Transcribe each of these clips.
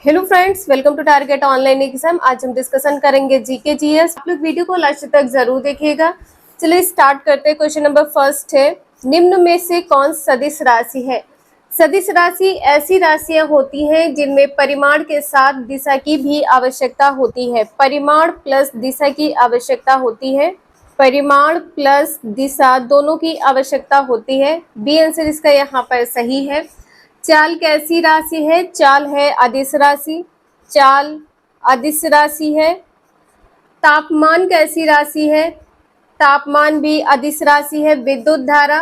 Hello friends, welcome to target online exam. आज हम discussion करेंगे जीके जीएस। आप लोग वीडियो को लास्ट तक जरूर देखिएगा। चलिए स्टार्ट करते हैं। क्वेश्चन नंबर फर्स्ट है, निम्न में से कौन सदिश राशि है? सदिश राशि ऐसी राशियां होती हैं जिनमें परिमाण के साथ दिशा की भी आवश्यकता होती है। परिमाण प्लस दिशा की आवश्यकता होती है। परिमाण प्लस दिशा दोनों की आवश्यकता होती है। बी आंसर इसका यहाँ पर सही है। चाल कैसी राशि है? चाल है अदिश राशि। चाल अदिश राशि है। तापमान कैसी राशि है? तापमान भी अदिश राशि है। विद्युत धारा,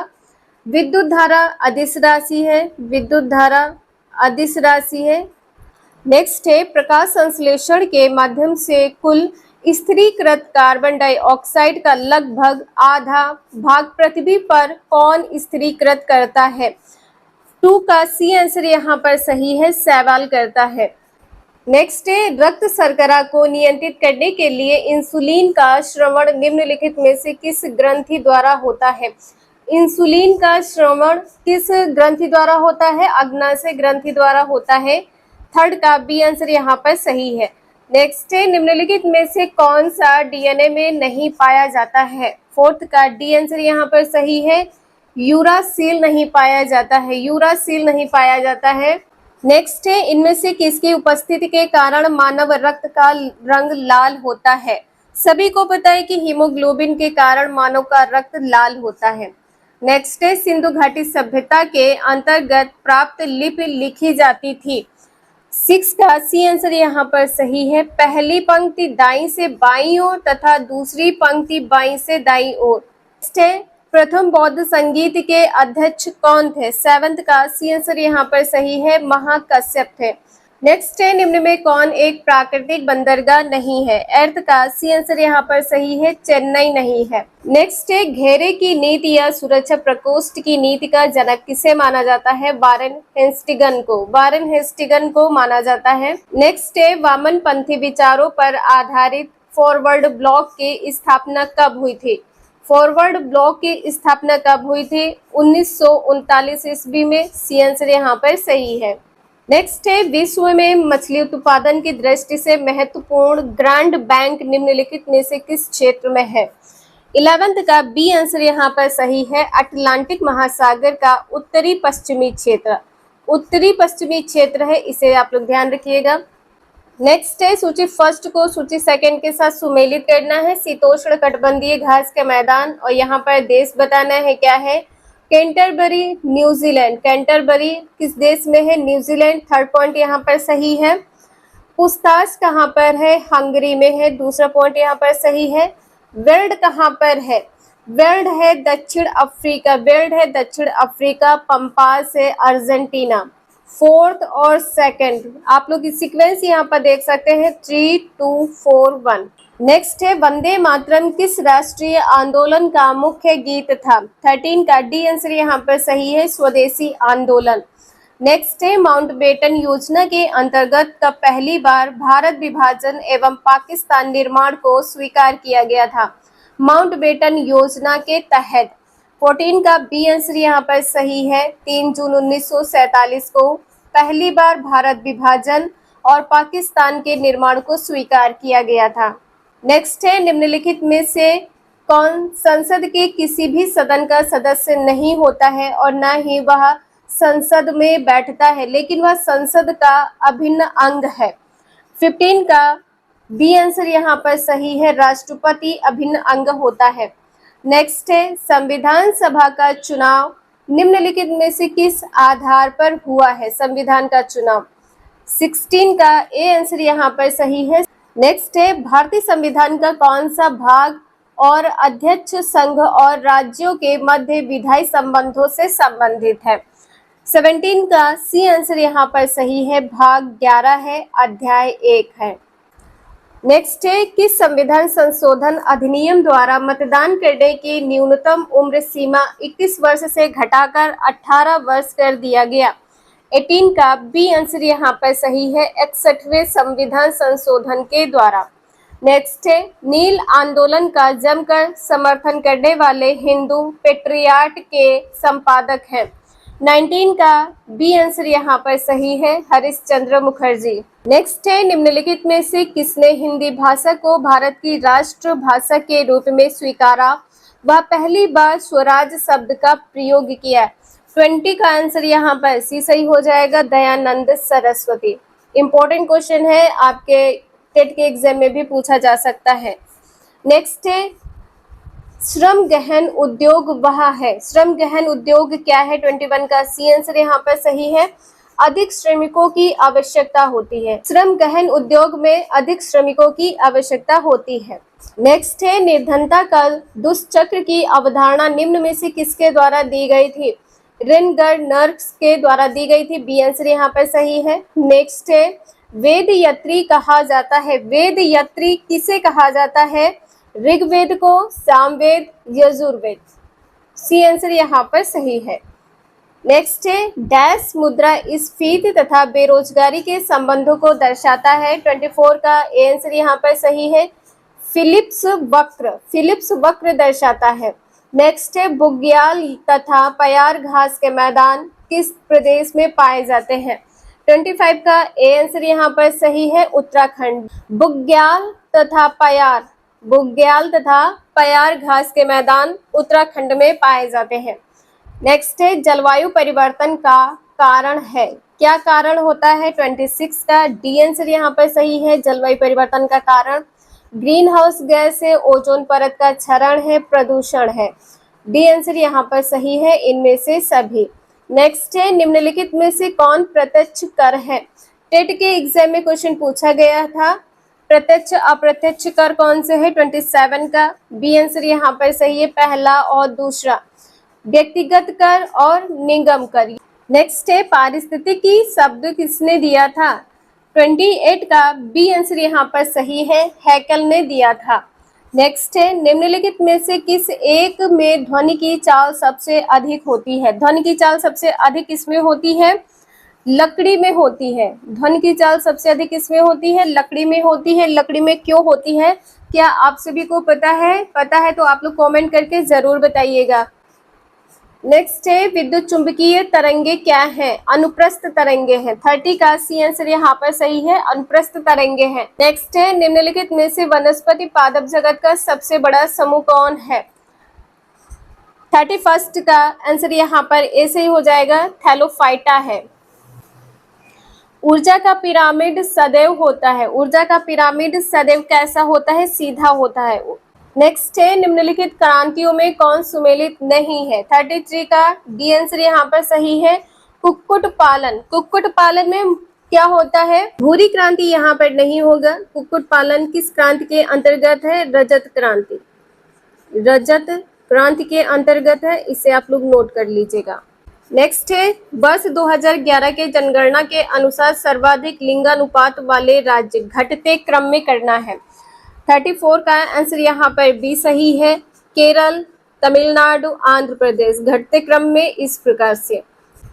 विद्युत धारा अदिश राशि है। विद्युत धारा अदिश राशि है। नेक्स्ट है, प्रकाश संश्लेषण के माध्यम से कुल स्थिरीकृत कार्बन डाइऑक्साइड का लगभग आधा भाग पृथ्वी पर कौन स्थिरीकृत करता है? 2 का सी आंसर यहाँ पर सही है, सहवाल करता है। नेक्स्ट है, रक्त शर्करा को नियंत्रित करने के लिए इंसुलिन का श्रवण निम्नलिखित में से किस ग्रंथि द्वारा होता है? इंसुलिन का श्रवण किस ग्रंथि द्वारा होता है? अग्नाशय ग्रंथि द्वारा होता है। थर्ड का बी आंसर यहाँ पर सही है। नेक्स्ट है, निम्नलिखित में से कौन सा डीएनए में नहीं पाया जाता है? फोर्थ का डी आंसर यहाँ पर सही है। यूरासिल नहीं पाया जाता है। यूरासिल नहीं पाया जाता है। नेक्स्ट है, इनमें से किसकी उपस्थिति के कारण मानव रक्त का रंग लाल होता है? सभी को पता है कि हीमोग्लोबिन के कारण मानव का रक्त लाल होता है। नेक्स्ट है, सिंधु घाटी सभ्यता के अंतर्गत प्राप्त लिपि लिखी जाती थी। 6 का सी आंसर यहाँ पर सही है। पहली पंक्ति दाईं से बाईं ओर तथा दूसरी पंक्ति बाईं से दाईं ओर। नेक्स्ट है, प्रथम बौद्ध संगीत के अध्यक्ष कौन थे? 7th का सी आंसर यहाँ पर सही है, महाकश्यप थे। नेक्स्ट है, निम्न में कौन एक प्राकृतिक बंदरगाह नहीं है? 8th का सी आंसर यहाँ पर सही है, चेन्नई नहीं है। नेक्स्ट है, घेरे की नीति या सुरक्षा प्रकोष्ठ की नीति का जनक किसे माना जाता है? वारेन हेस्टिंगटन को। वारेन हेस्टिंगटन को माना जाता है। नेक्स्ट है, वामनपंथी विचारों पर आधारित फॉरवर्ड ब्लॉक की स्थापना कब हुई थी? फॉरवर्ड ब्लॉक की स्थापना कब हुई थी? 1939 ईस्वी में। सी आंसर यहाँ पर सही है। नेक्स्ट है, विश्व में मछली उत्पादन की दृष्टि से महत्वपूर्ण ग्रांड बैंक निम्नलिखित में से किस क्षेत्र में है? 11th का बी आंसर यहाँ पर सही है, अटलांटिक महासागर का उत्तरी पश्चिमी क्षेत्र। उत्तरी पश्चिमी क्षेत्र है, इसे आप लोग ध्यान रखिएगा। नेक्स्ट है, सूची फर्स्ट को सूची सेकंड के साथ सुमेलित करना है। शीतोष्ण कटिबंधीय घास के मैदान, और यहाँ पर देश बताना है क्या है? Canterbury, New Zealand. कैंटरबरी किस देश में है? न्यूजीलैंड। थर्ड पॉइंट यहाँ पर सही है। पूछताछ कहाँ पर है? हंगरी में है। दूसरा पॉइंट यहाँ पर सही है। वेल्ड कहाँ पर है? वेल्ड है दक्षिण अफ्रीका। वेल्ड है दक्षिण अफ्रीका। पंपास है अर्जेंटीना। फोर्थ और सेकंड आप लोग इस सीक्वेंस यहाँ पर देख सकते हैं, 3, 2, 4, 1। नेक्स्ट है, वंदे मातरम किस राष्ट्रीय आंदोलन का मुख्य गीत था? 13 का डी आंसर यहाँ पर सही है, स्वदेशी आंदोलन। नेक्स्ट है, माउंटबेटन योजना के अंतर्गत कब पहली बार भारत विभाजन एवं पाकिस्तान निर्माण को स्वीकार किया गया था? माउंटबेटन योजना के तहत। 14 का बी आंसर यहाँ पर सही है, 3 जून 1947 को पहली बार भारत विभाजन और पाकिस्तान के निर्माण को स्वीकार किया गया था। नेक्स्ट है, निम्नलिखित में से कौन संसद के किसी भी सदन का सदस्य नहीं होता है और न ही वह संसद में बैठता है, लेकिन वह संसद का अभिन्न अंग है? 15 का बी आंसर यहाँ पर सही है, राष्ट्रपति अभिन्न अंग होता है। नेक्स्ट है, संविधान सभा का चुनाव निम्नलिखित में से किस आधार पर हुआ है? संविधान का चुनाव। 16 का ए आंसर यहाँ पर सही है। नेक्स्ट है, भारतीय संविधान का कौन सा भाग और अध्यक्ष संघ और राज्यों के मध्य विधायी संबंधों से संबंधित है? 17 का सी आंसर यहाँ पर सही है, भाग 11 है, अध्याय 1 है। नेक्स्ट है, किस संविधान संशोधन अधिनियम द्वारा मतदान करने की न्यूनतम उम्र सीमा 21 वर्ष से घटाकर 18 वर्ष कर दिया गया? 18 का बी आंसर यहाँ पर सही है, 61वें संविधान संशोधन के द्वारा। नेक्स्ट है, नील आंदोलन का जमकर समर्थन करने वाले हिंदू पेट्रियाट के संपादक हैं? 19 का बी आंसर यहाँ पर सही है, हरीश चंद्र मुखर्जी। नेक्स्ट है, निम्नलिखित में से किसने हिंदी भाषा को भारत की राष्ट्र भाषा के रूप में स्वीकारा? वह पहली बार स्वराज शब्द का प्रयोग किया। 20 का आंसर यहाँ पर सी सही हो जाएगा, दयानंद सरस्वती। इंपॉर्टेंट क्वेश्चन है, आपके टेट के एग्जाम में भी पूछा जा सकता है। नेक्स्ट है, श्रम गहन उद्योग वह है। श्रम गहन उद्योग क्या है? 21 का सी आंसर यहाँ पर सही है, अधिक श्रमिकों की आवश्यकता होती है। श्रम गहन उद्योग में अधिक श्रमिकों की आवश्यकता होती है। नेक्स्ट है, निर्धनता का दुष्चक्र की अवधारणा निम्न में से किसके द्वारा दी गई थी? रेनगर्नर्स के द्वारा दी गई थी। बी आंसर यहाँ पर सही है। नेक्स्ट है, वेद यत्री कहा जाता है। वेद यत्री किसे कहा जाता है? ऋग्वेद को, सामवेद, यजुर्वेद। सी आंसर यहाँ पर सही है। नेक्स्ट है, डैश मुद्रा स्फीति तथा बेरोजगारी के संबंधों को दर्शाता है। 24 का ए आंसर यहाँ पर सही है, फिलिप्स वक्र। फिलिप्स वक्र दर्शाता है। नेक्स्ट है, बुग्याल तथा पयार घास के मैदान किस प्रदेश में पाए जाते हैं? 25 का ए आंसर यहाँ पर सही है, उत्तराखंड। बुग्याल तथा पयार घास के मैदान उत्तराखंड में पाए जाते हैं। नेक्स्ट है, जलवायु परिवर्तन का कारण है। क्या कारण होता है? 26 का डी आंसर यहाँ पर सही है, जलवायु परिवर्तन का कारण ग्रीन हाउस गैस है, ओजोन परत का क्षरण है, प्रदूषण है। डी आंसर यहाँ पर सही है, इनमें से सभी। नेक्स्ट है, निम्नलिखित में से कौन प्रत्यक्ष कर है? टेट के एग्जाम में क्वेश्चन पूछा गया था, प्रत्यक्ष अप्रत्यक्ष कर कौन से है? 27 का बी आंसर यहाँ पर सही है, पहला और दूसरा, व्यक्तिगत कर और निगम कर। नेक्स्ट है, पारिस्थितिकी शब्द किसने दिया था? 28 का बी आंसर यहाँ पर सही है, हैकल ने दिया था। नेक्स्ट है, निम्नलिखित में से किस एक में ध्वनि की चाल सबसे अधिक होती है? ध्वनि की चाल सबसे अधिक किसमें होती है? लकड़ी में होती है। ध्वनि की चाल सबसे अधिक किसमें होती है? लकड़ी में होती है। लकड़ी में क्यों होती है? क्या आप सभी को पता है? पता है तो आप लोग कमेंट करके जरूर बताइएगा। नेक्स्ट है, विद्युत चुंबकीय तरंगे क्या हैं? अनुप्रस्थ तरंगे हैं। 30 का सी आंसर यहाँ पर सही है, अनुप्रस्थ तरंगे हैं। नेक्स्ट है, निम्नलिखित में से वनस्पति पादप जगत का सबसे बड़ा समूह कौन है? 31 का आंसर यहाँ पर ए से ही हो जाएगा, थैलोफाइटा है। ऊर्जा का पिरामिड सदैव होता है। ऊर्जा का पिरामिड सदैव कैसा होता है? सीधा होता है। नेक्स्ट है, निम्नलिखित क्रांतियों में कौन सुमेलित नहीं है? 33 का डी आंसर यहाँ पर सही है, कुक्कुट पालन। कुक्कुट पालन में क्या होता है? भूरी क्रांति यहाँ पर नहीं होगा। कुक्कुट पालन किस क्रांति के अंतर्गत है? रजत क्रांति। रजत क्रांति के अंतर्गत है, इसे आप लोग नोट कर लीजिएगा। नेक्स्ट है, वर्ष 2011 के जनगणना के अनुसार सर्वाधिक लिंगानुपात वाले राज्य घटते क्रम में करना है। 34 का आंसर यहाँ पर बी सही है, केरल, तमिलनाडु, आंध्र प्रदेश, घटते क्रम में इस प्रकार से।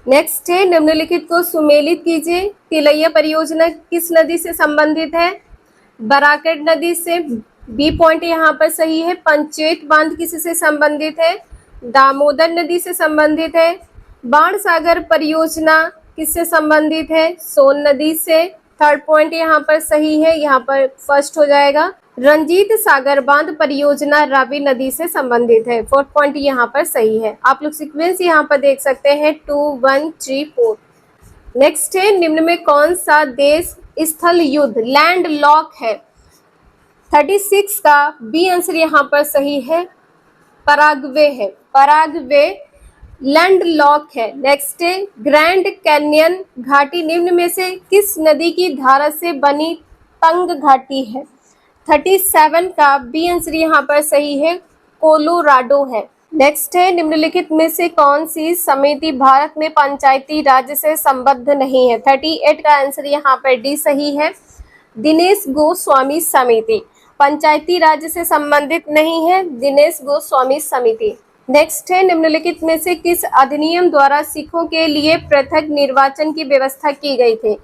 नेक्स्ट है, निम्नलिखित को सुमेलित कीजिए। तिलैया परियोजना किस नदी से संबंधित है? बराकट नदी से। बी पॉइंट यहाँ पर सही है। पंचेत बांध किससे संबंधित है? दामोदर नदी से संबंधित है। बाण सागर परियोजना किससे संबंधित है? सोन नदी से। थर्ड पॉइंट यहाँ पर सही है, यहाँ पर फर्स्ट हो जाएगा। रंजीत सागर बांध परियोजना रावी नदी से संबंधित है। फोर्थ पॉइंट यहाँ पर सही है। आप लोग सीक्वेंस यहाँ पर देख सकते हैं, 2 1 3 4। नेक्स्ट है, निम्न में कौन सा देश स्थल युद्ध लैंड लॉक है? 36 का बी आंसर यहाँ पर सही है, पराग्वे है। पराग्वे लैंड लॉक है। नेक्स्ट है, ग्रैंड कैनियन घाटी निम्न में से किस नदी की धारा से बनी तंग घाटी है? 37 का बी आंसर यहाँ पर सही है, कोलोराडो है। नेक्स्ट है, निम्नलिखित में से कौन सी समिति भारत में पंचायती राज से संबद्ध नहीं है? 38 का आंसर यहाँ पर डी सही है, दिनेश गोस्वामी समिति। पंचायती राज से संबंधित नहीं है, दिनेश गोस्वामी समिति। नेक्स्ट है, निम्नलिखित में से किस अधिनियम द्वारा सिखों के लिए पृथक निर्वाचन की व्यवस्था की गई थी?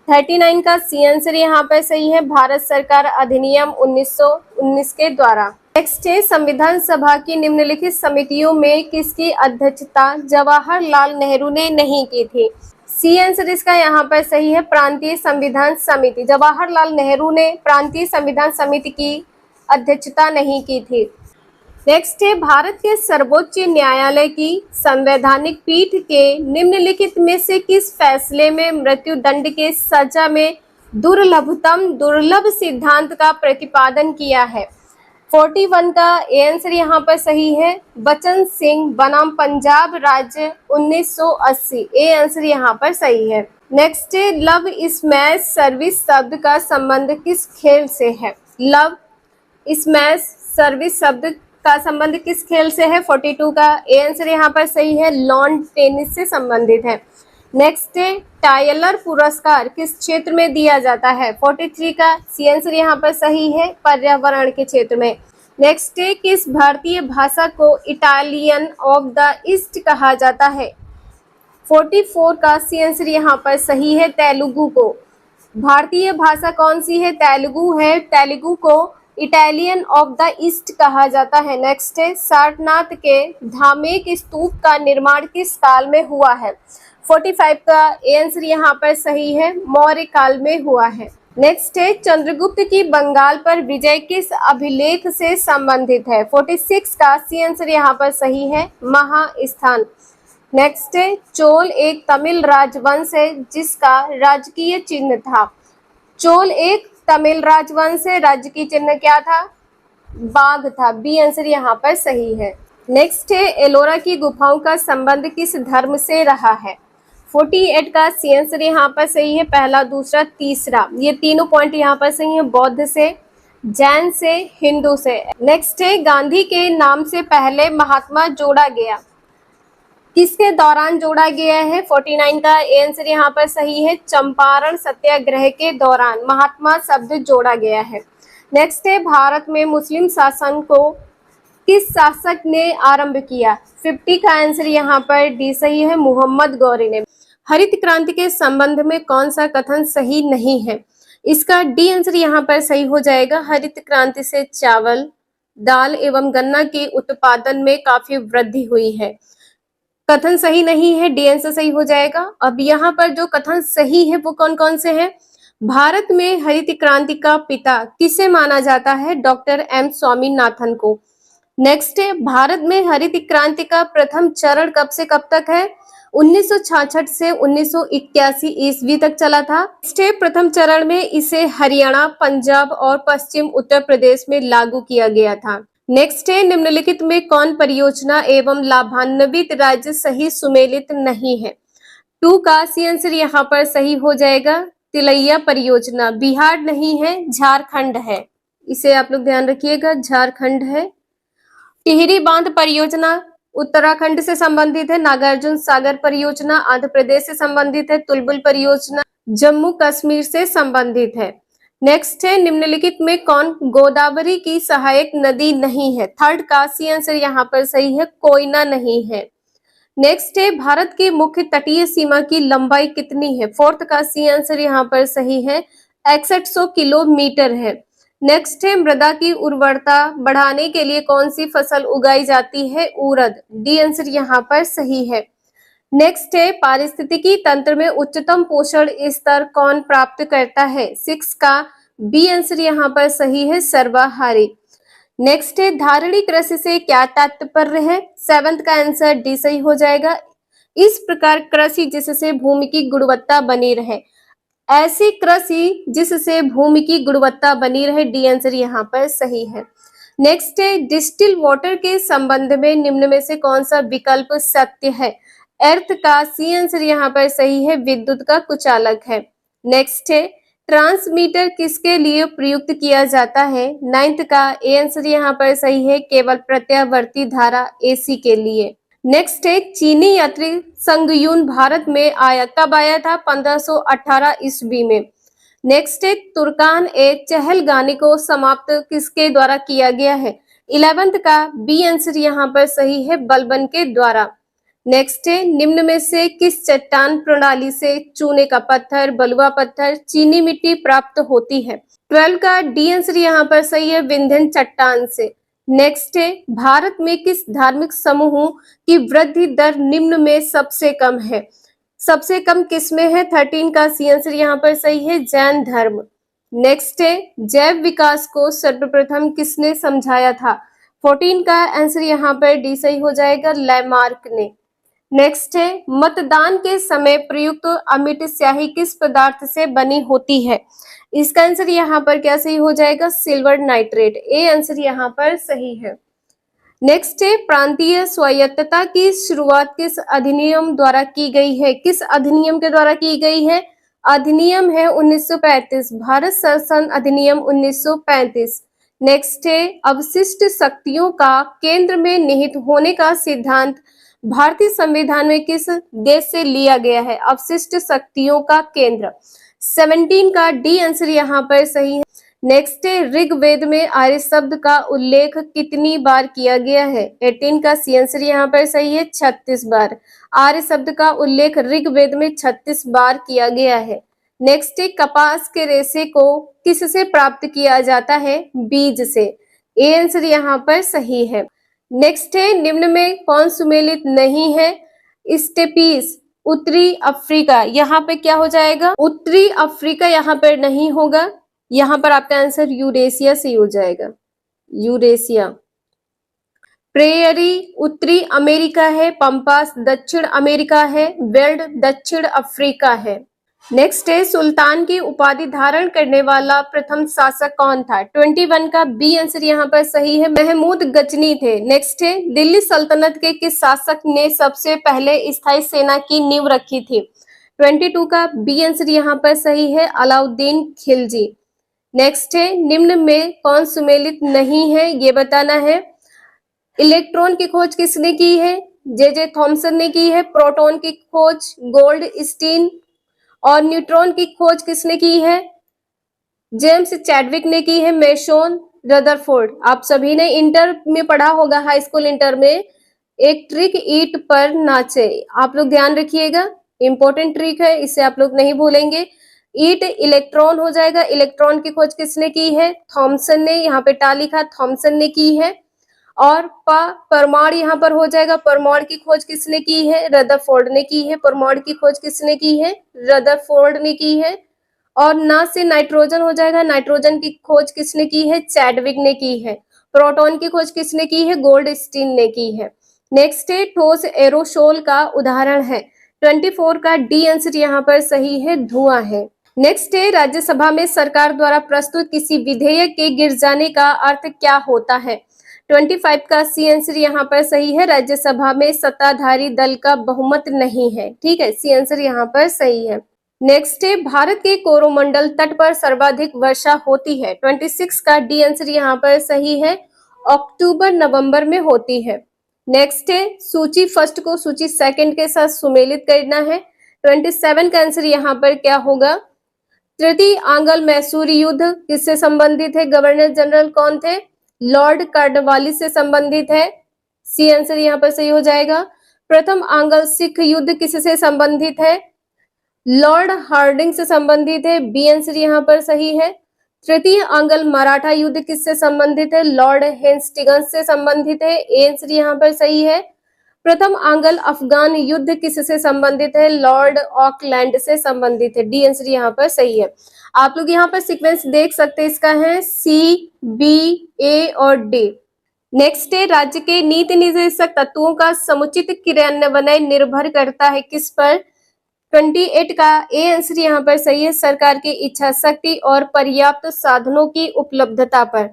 39 का सी आंसर यहाँ पर सही है, भारत सरकार अधिनियम 1919 के द्वारा। नेक्स्ट है, संविधान सभा की निम्नलिखित समितियों में किसकी अध्यक्षता जवाहरलाल नेहरू ने नहीं की थी? सी आंसर इसका यहाँ पर सही है, प्रांतीय संविधान समिति। जवाहरलाल नेहरू ने प्रांतीय संविधान समिति की अध्यक्षता नहीं की थी। नेक्स्ट है, भारत के सर्वोच्च न्यायालय की संवैधानिक पीठ के निम्नलिखित में से किस फैसले में मृत्यु दंड के सजा में दुर्लभतम दुर्लभ सिद्धांत का प्रतिपादन किया है? 41 का ए आंसर यहाँ पर सही है, बचन सिंह बनाम पंजाब राज्य 1980। ए आंसर यहाँ पर सही है। नेक्स्ट है, लव स्मैश सर्विस शब्द का संबंध किस खेल से है? लव स्मैश सर्विस शब्द का संबंध किस खेल से है? 42 का ए आंसर यहाँ पर सही है, लॉन टेनिस से संबंधित है। नेक्स्ट है, टायलर पुरस्कार किस क्षेत्र में दिया जाता है? 43 का सी आंसर यहाँ पर सही है, पर्यावरण के क्षेत्र में। नेक्स्ट है, किस भारतीय भाषा को इटालियन ऑफ द ईस्ट कहा जाता है? 44 का सी आंसर यहाँ पर सही है, तेलुगु को। भारतीय भाषा कौन सी है? तेलुगु है। तेलुगु को इटालियन ऑफ द ईस्ट कहा जाता है। नेक्स्ट है, सारनाथ के धामेक स्तूप का निर्माण किस काल में हुआ है? 45 का ए आंसर यहाँ पर सही है, मौर्य काल में हुआ है। नेक्स्ट है, चंद्रगुप्त की बंगाल पर विजय किस अभिलेख से संबंधित है? 46 का सी आंसर यहाँ पर सही है, महास्थान। नेक्स्ट है, चोल एक तमिल राजवंश है जिसका राजकीय चिन्ह था। चोल एक तमिल राजवंश है, राजकीय चिन्ह क्या था? बाघ था। बी आंसर यहाँ पर सही है। नेक्स्ट है, एलोरा की गुफाओं का संबंध किस धर्म से रहा है? 48 का सी आंसर यहाँ पर सही है, पहला, दूसरा, तीसरा। ये तीनों पॉइंट यहाँ पर सही है, बौद्ध से, जैन से, हिंदू से। नेक्स्ट है, गांधी के नाम से पहले महात्मा जोड़ा गया, किसके दौरान जोड़ा गया है? 49 का ए आंसर यहाँ पर सही है, चंपारण सत्याग्रह के दौरान महात्मा शब्द जोड़ा गया है। नेक्स्ट है, भारत में मुस्लिम शासन को किस शासक ने आरंभ किया? 50 का आंसर यहाँ पर डी सही है, मोहम्मद गौरी ने। हरित क्रांति के संबंध में कौन सा कथन सही नहीं है? इसका डी आंसर यहाँ पर सही हो जाएगा, हरित क्रांति से चावल, दाल एवं गन्ना के उत्पादन में काफी वृद्धि हुई है। कथन सही नहीं है, डी आंसर सही हो जाएगा। अब यहाँ पर जो कथन सही है वो कौन कौन से हैं? भारत में हरित क्रांति का पिता किसे माना जाता है? डॉक्टर एम स्वामीनाथन को। नेक्स्ट है, भारत में हरित क्रांति का प्रथम चरण कब से कब तक है? 1966 से 1981 ईस्वी तक चला था। नेक्स्ट है, प्रथम चरण में इसे हरियाणा, पंजाब और पश्चिम उत्तर प्रदेश में लागू किया गया था। नेक्स्ट है, निम्नलिखित में कौन परियोजना एवं लाभान्वित राज्य सही सुमेलित नहीं है? 2 का सी आंसर यहाँ पर सही हो जाएगा, तिलैया परियोजना। बिहार नहीं है, झारखंड है, इसे आप लोग ध्यान रखिएगा, झारखंड है। टिहरी बांध परियोजना उत्तराखंड से संबंधित है। नागार्जुन सागर परियोजना आंध्र प्रदेश से संबंधित है। तुलबुल परियोजना जम्मू कश्मीर से संबंधित है। नेक्स्ट है, निम्नलिखित में कौन गोदावरी की सहायक नदी नहीं है? 3 का सी आंसर यहाँ पर सही है, कोयना नहीं है। नेक्स्ट है, भारत की मुख्य तटीय सीमा की लंबाई कितनी है? 4 का सी आंसर यहाँ पर सही है, 6100 किलोमीटर है। नेक्स्ट है, मृदा की उर्वरता बढ़ाने के लिए कौन सी फसल उगाई जाती है? उड़द। डी आंसर यहाँ पर सही है। नेक्स्ट है, पारिस्थितिकी तंत्र में उच्चतम पोषण स्तर कौन प्राप्त करता है? 6 का बी आंसर यहाँ पर सही है, सर्वाहारी। नेक्स्ट है, धारणी कृषि से क्या तात्पर्य है? 7 का आंसर डी सही हो जाएगा, इस प्रकार कृषि जिससे भूमि की गुणवत्ता बनी रहे, ऐसी कृषि जिससे भूमि की गुणवत्ता बनी रहे। डी आंसर यहाँ पर सही है। नेक्स्ट है, डिस्टिल वाटर के संबंध में निम्न में से कौन सा विकल्प सत्य है? अर्थ का सी आंसर यहाँ पर सही है, विद्युत का कुचालक है। नेक्स्ट है, ट्रांसमीटर किसके लिए प्रयुक्त किया जाता है? 9 का ए आंसर यहाँ पर सही है, केवल प्रत्यावर्ती धारा एसी के लिए। नेक्स्ट है, चीनी यात्री संगयुन भारत में आया, कब आया था? 1518 ईस्वी में। नेक्स्ट है, तुर्कान ए चहलगानी को समाप्त किसके द्वारा किया गया है? 11 का बी आंसर यहाँ पर सही है, बलबन के द्वारा। नेक्स्ट है, निम्न में से किस चट्टान प्रणाली से चूने का पत्थर, बलुआ पत्थर, चीनी मिट्टी प्राप्त होती है? 12 का डी आंसर यहाँ पर सही है, विंध्यन चट्टान से। नेक्स्ट है, भारत में किस धार्मिक समूह की वृद्धि दर निम्न में सबसे कम है? सबसे कम किसमें है? 13 का सी आंसर यहाँ पर सही है, जैन धर्म। नेक्स्ट है, जैव विकास को सर्वप्रथम किसने समझाया था? 14 का आंसर यहाँ पर डी सही हो जाएगा, लैमार्क ने। नेक्स्ट है, मतदान के समय प्रयुक्त अमिट स्याही किस पदार्थ से बनी होती है? इसका आंसर यहाँ पर क्या सही हो जाएगा? Silver nitrate. ए आंसर यहाँ पर सही है। नेक्स्ट है, प्रांतीय स्वायत्तता की शुरुआत किस अधिनियम द्वारा की गई है? किस अधिनियम के द्वारा की गई है? अधिनियम है 1935, भारत संसद अधिनियम 1935। नेक्स्ट है, अवशिष्ट शक्तियों का केंद्र में निहित होने का सिद्धांत भारतीय संविधान में किस देश से लिया गया है? अवशिष्ट शक्तियों का केंद्र। 17 का डी आंसर यहाँ पर सही है। नेक्स्ट है, ऋग्वेद में आर्य शब्द का उल्लेख कितनी बार किया गया है? 18 का सी आंसर यहाँ पर सही है, 36 बार। आर्य शब्द का उल्लेख ऋग्वेद में 36 बार किया गया है। नेक्स्ट है, कपास के रेशे को किससे प्राप्त किया जाता है? बीज से। ए आंसर यहाँ पर सही है। नेक्स्ट है, निम्न में कौन सुमेलित नहीं है? स्टेपीज, उत्तरी अफ्रीका, यहाँ पे क्या हो जाएगा? उत्तरी अफ्रीका यहाँ पर नहीं होगा, यहाँ पर आपका आंसर यूरेशिया से हो जाएगा, यूरेशिया। प्रेयरी उत्तरी अमेरिका है, पंपास दक्षिण अमेरिका है, वेल्ड दक्षिण अफ्रीका है। नेक्स्ट है, सुल्तान की उपाधि धारण करने वाला प्रथम शासक कौन था? 21 का बी आंसर यहाँ पर सही है, महमूद गजनी थे। नेक्स्ट है, दिल्ली सल्तनत के किस शासक ने सबसे पहले स्थायी सेना की नींव रखी थी? 22 का बी आंसर यहाँ पर सही है, अलाउद्दीन खिलजी। नेक्स्ट है, निम्न में कौन सुमेलित नहीं है? ये बताना है। इलेक्ट्रॉन की खोज किसने की है? जे थॉमसन ने की है। प्रोटॉन की खोज गोल्ड स्टीन। और न्यूट्रॉन की खोज किसने की है? जेम्स चैडविक ने की है। मेशोन रदरफोर्ड। आप सभी ने इंटर में पढ़ा होगा, हाई स्कूल इंटर में, एक ट्रिक ईट पर नाचे, आप लोग ध्यान रखिएगा, इंपॉर्टेंट ट्रिक है, इसे आप लोग नहीं भूलेंगे। ईट इलेक्ट्रॉन हो जाएगा। इलेक्ट्रॉन की खोज किसने की है? थॉमसन ने, यहाँ पे टा लिखा, थॉमसन ने की है। और परमाणु यहाँ पर हो जाएगा, परमाणु की खोज किसने की है? रदरफोर्ड ने की है। परमाणु की खोज किसने की है? रदरफोर्ड ने की है। और ना से नाइट्रोजन हो जाएगा, नाइट्रोजन की खोज किसने की है? चैडविक ने की है। प्रोटॉन की खोज किसने की है? गोल्डस्टीन ने की है। नेक्स्ट है, ठोस एरोसोल का उदाहरण है। 24 का डी आंसर यहाँ पर सही है, धुआं है। नेक्स्ट है, राज्यसभा में सरकार द्वारा प्रस्तुत किसी विधेयक के गिर जाने का अर्थ क्या होता है? 25 का सी आंसर यहाँ पर सही है, राज्यसभा में सत्ताधारी दल का बहुमत नहीं है। ठीक है, सी आंसर यहाँ पर सही है। नेक्स्ट है, भारत के कोरोमंडल तट पर सर्वाधिक वर्षा होती है। 26 का डी आंसर यहाँ पर सही है, अक्टूबर नवंबर में होती है। नेक्स्ट है, सूची फर्स्ट को सूची सेकंड के साथ सुमेलित करना है। 27 का आंसर यहाँ पर क्या होगा? तृतीय आंग्ल मैसूर युद्ध किससे संबंधित है? गवर्नर जनरल कौन थे? लॉर्ड कार्नवालिस से संबंधित है। सी आंसर यहाँ पर सही हो जाएगा। प्रथम आंग्ल सिख युद्ध किससे संबंधित है? लॉर्ड हार्डिंग से संबंधित है। बी आंसर यहाँ पर सही है। तृतीय आंग्ल मराठा युद्ध किससे संबंधित है? लॉर्ड हेस्टिंग्स से संबंधित है। ए आंसर यहाँ पर सही है। प्रथम आंग्ल अफगान युद्ध किससे संबंधित है? लॉर्ड ऑकलैंड से संबंधित है। डी आंसर यहाँ पर सही है। आप लोग यहाँ पर सीक्वेंस देख सकते हैं, इसका है सी, बी, ए और डी। नेक्स्ट है, राज्य के नीति निर्देशक तत्वों का समुचित क्रियान्वयन निर्भर करता है किस पर? 28 का ए आंसर यहाँ पर सही है, सरकार की इच्छा शक्ति और पर्याप्त साधनों की उपलब्धता पर।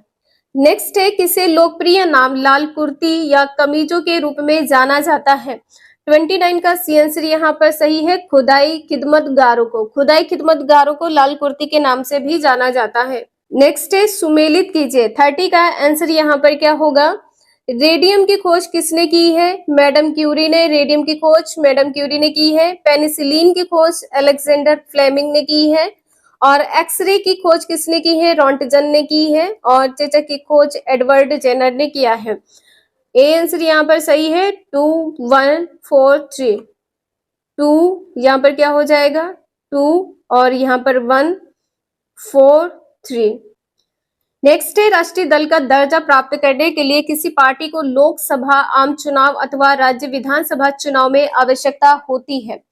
नेक्स्ट है, किसे लोकप्रिय नाम लाल कुर्ती या कमीजों के रूप में जाना जाता है? 29 का सी आंसर यहाँ पर सही है, खुदाई खिदमतगारों को। खुदाई खिदमतगारों को लाल कुर्ती के नाम से भी जाना जाता है। नेक्स्ट है, सुमेलित कीजिए। 30 का आंसर यहाँ पर क्या होगा? रेडियम की खोज किसने की है? मैडम क्यूरी ने रेडियम की खोज मैडम क्यूरी ने की है। पेनिसिलिन की खोज अलेक्जेंडर फ्लेमिंग ने की है। और एक्सरे की खोज किसने की है? रॉन्टजन ने की है। और चेचक की खोज एडवर्ड जेनर ने किया है। ए आंसर यहाँ पर सही है, 2 1 4 3। 2 यहाँ पर क्या हो जाएगा? 2 और यहाँ पर 1 4 3। नेक्स्ट है, राष्ट्रीय दल का दर्जा प्राप्त करने के लिए किसी पार्टी को लोकसभा आम चुनाव अथवा राज्य विधानसभा चुनाव में आवश्यकता होती है।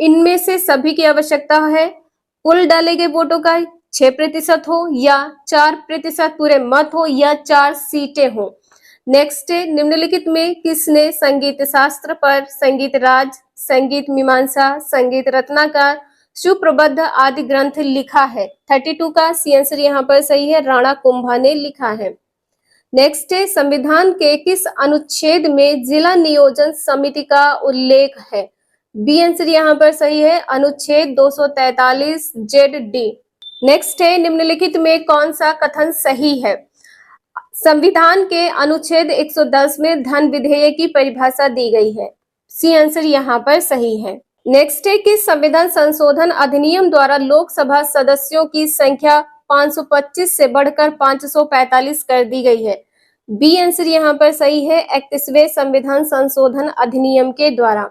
इनमें से सभी की आवश्यकता है। कुल डाले गए वोटों का 6% हो या 4% पूरे मत हो या 4 सीटें हो। नेक्स्ट है, निम्नलिखित में किसने संगीत शास्त्र पर संगीत राज, संगीत मीमांसा, संगीत रत्नाकर, सुप्रबंध आदि ग्रंथ लिखा है? 32 का सी आंसर यहाँ पर सही है, राणा कुंभा ने लिखा है। नेक्स्ट है, संविधान के किस अनुच्छेद में जिला नियोजन समिति का उल्लेख है? बी आंसर यहाँ पर सही है, अनुच्छेद 243 जेड डी। नेक्स्ट है, निम्नलिखित में कौन सा कथन सही है? संविधान के अनुच्छेद 110 में धन विधेयक की परिभाषा दी गई है। सी आंसर यहाँ पर सही है। नेक्स्ट है कि संविधान संशोधन अधिनियम द्वारा लोकसभा सदस्यों की संख्या 525 से बढ़कर 545 कर दी गई है। बी आंसर यहाँ पर सही है, 31वें संविधान संशोधन अधिनियम के द्वारा।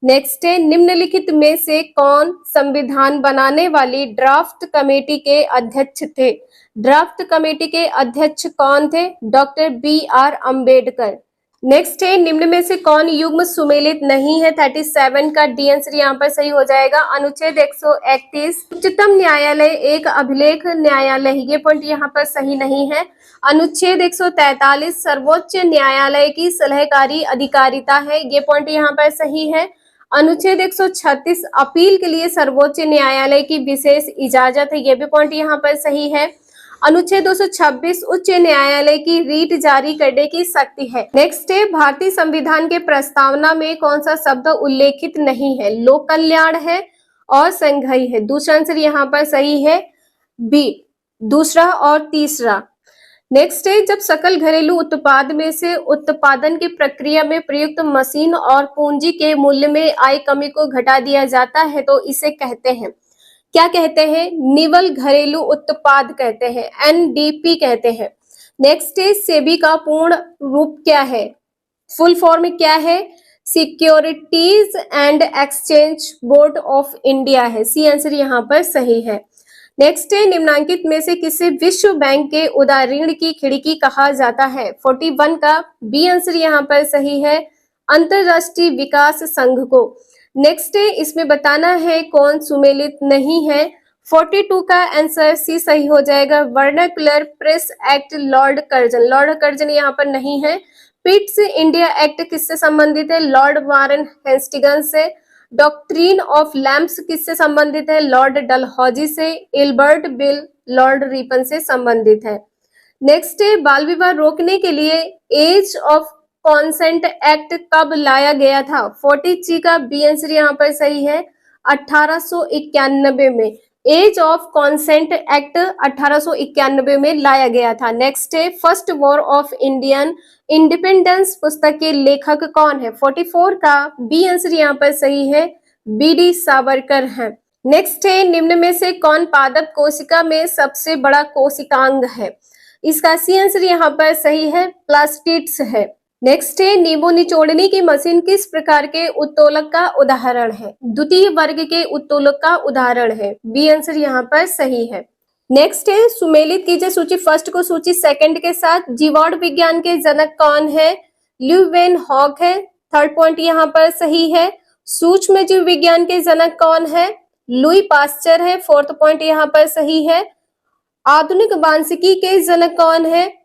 नेक्स्ट है, निम्नलिखित में से कौन संविधान बनाने वाली ड्राफ्ट कमेटी के अध्यक्ष थे? ड्राफ्ट कमेटी के अध्यक्ष कौन थे? Doctor B R. अंबेडकर। नेक्स्ट है, निम्न में से कौन युग्म सुमेलित नहीं है? 37 का डी आंसर यहाँ पर सही हो जाएगा, अनुच्छेद 131। उच्चतम न्यायालय एक अभिलेख न्यायालय, ये पॉइंट यहाँ पर सही नहीं है। अनुच्छेद 143 सर्वोच्च न्यायालय की सलाहकारी अधिकारिता है, ये पॉइंट यहाँ पर सही है। अनुच्छेद 136 अपील के लिए सर्वोच्च न्यायालय की विशेष इजाजत है, ये भी पॉइंट यहाँ पर सही है। अनुच्छेद 226 उच्च न्यायालय की रीट जारी करने की शक्ति है। नेक्स्ट है, भारतीय संविधान के प्रस्तावना में कौन सा शब्द उल्लेखित नहीं है? लोक कल्याण है और संघई है। दूसरा आंसर यहाँ पर सही है, बी, दूसरा और तीसरा। नेक्स्ट है, जब सकल घरेलू उत्पाद में से उत्पादन की प्रक्रिया में प्रयुक्त मशीन और पूंजी के मूल्य में आई कमी को घटा दिया जाता है तो इसे कहते हैं, क्या कहते हैं? निवल घरेलू उत्पाद कहते हैं, एनडीपी कहते हैं। नेक्स्ट है, सेबी का पूर्ण रूप क्या है? फुल फॉर्म क्या है? Securities and exchange board of India है। सी आंसर यहाँ पर सही है। नेक्स्ट है, निम्नांकित में से किसे विश्व बैंक के उदार ऋण की खिड़की कहा जाता है? 41 का बी आंसर यहाँ पर सही है, अंतरराष्ट्रीय विकास संघ को। नेक्स्ट है, इसमें बताना है कौन सुमेलित नहीं है। 42 का आंसर सी सही हो जाएगा, vernacular press act Lord Curzon. Lord Curzon यहाँ पर नहीं है। पिट्स इंडिया एक्ट किससे संबंधित है? लॉर्ड वारन हेस्टिंग्स से। डॉक्ट्रीन ऑफ लैम्प्स किससे संबंधित है? लॉर्ड डलहौजी से। इल्बर्ट बिल लॉर्ड रिपन से संबंधित है। नेक्स्ट है, बाल विवाह रोकने के लिए एज ऑफ कॉन्सेंट एक्ट कब लाया गया था? 43 का बी आंसर यहाँ पर सही है, 1891 में। एज ऑफ कॉन्सेंट एक्ट 1891 में लाया गया था। नेक्स्ट है, first war of Indian independence पुस्तक के लेखक कौन है? 44 का बी आंसर यहाँ पर सही है, बी.डी. सावरकर है। नेक्स्ट है, निम्न में से कौन पादप कोशिका में सबसे बड़ा कोशिकांग है? इसका सी आंसर यहाँ पर सही है, प्लास्टिड्स है। नेक्स्ट है, नींबू निचोड़ने की मशीन किस प्रकार के उत्तोलक का उदाहरण है? द्वितीय वर्ग के उत्तोलक का उदाहरण है। बी आंसर यहाँ पर सही है। नेक्स्ट है, सुमेलित कीजिए सूची फर्स्ट को सूची सेकंड के साथ। जीवाणु विज्ञान के जनक कौन है? ल्यूवेनहॉक है। थर्ड पॉइंट यहाँ पर सही है। सूक्ष्म जीव विज्ञान के जनक कौन है? लुई पास्चर है। फोर्थ पॉइंट यहाँ पर सही है। आधुनिक वांशिकी के जनक कौन है?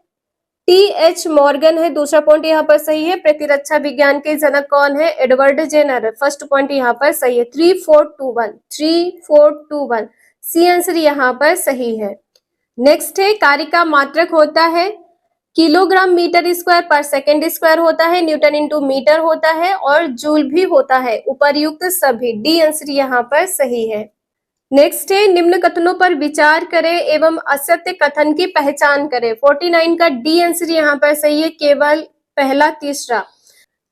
टी.एच. मॉर्गन है। दूसरा पॉइंट यहाँ पर सही है। प्रतिरक्षा विज्ञान के जनक कौन है? Edward Jenner. फर्स्ट पॉइंट यहाँ पर सही है। 3421 सी आंसर यहाँ पर सही है। नेक्स्ट है, कार्य का मात्रक होता है किलोग्राम मीटर स्क्वायर पर सेकेंड स्क्वायर होता है, न्यूटन इंटू मीटर होता है और जूल भी होता है। उपर्युक्त सभी। डी आंसर यहाँ पर सही है। नेक्स्ट है, निम्न कथनों पर विचार करें एवं असत्य कथन की पहचान करें। 49 का डी आंसर यहाँ पर सही है, केवल पहला तीसरा।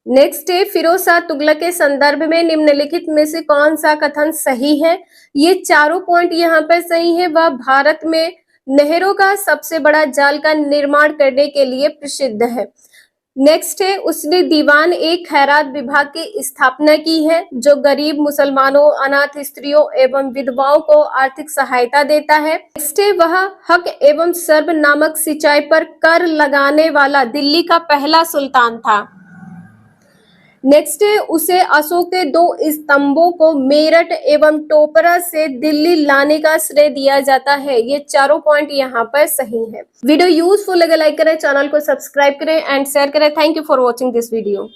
नेक्स्ट है, फिरोज शाह तुगलक के संदर्भ में निम्नलिखित में से कौन सा कथन सही है? ये चारों पॉइंट यहाँ पर सही है। वह भारत में नहरों का सबसे बड़ा जाल का निर्माण करने के लिए प्रसिद्ध है। नेक्स्ट है, उसने दीवान एक खैरात विभाग की स्थापना की है जो गरीब मुसलमानों, अनाथ स्त्रियों एवं विधवाओं को आर्थिक सहायता देता है। नेक्स्ट है, वह हक एवं सर्ब नामक सिंचाई पर कर लगाने वाला दिल्ली का पहला सुल्तान था। नेक्स्ट है, उसे अशोक के 2 स्तंभों को मेरठ एवं टोपरा से दिल्ली लाने का श्रेय दिया जाता है। ये चारों पॉइंट यहाँ पर सही है। वीडियो यूजफुल लगे लाइक करें, चैनल को सब्सक्राइब करें एंड शेयर करें। Thank you for watching this video.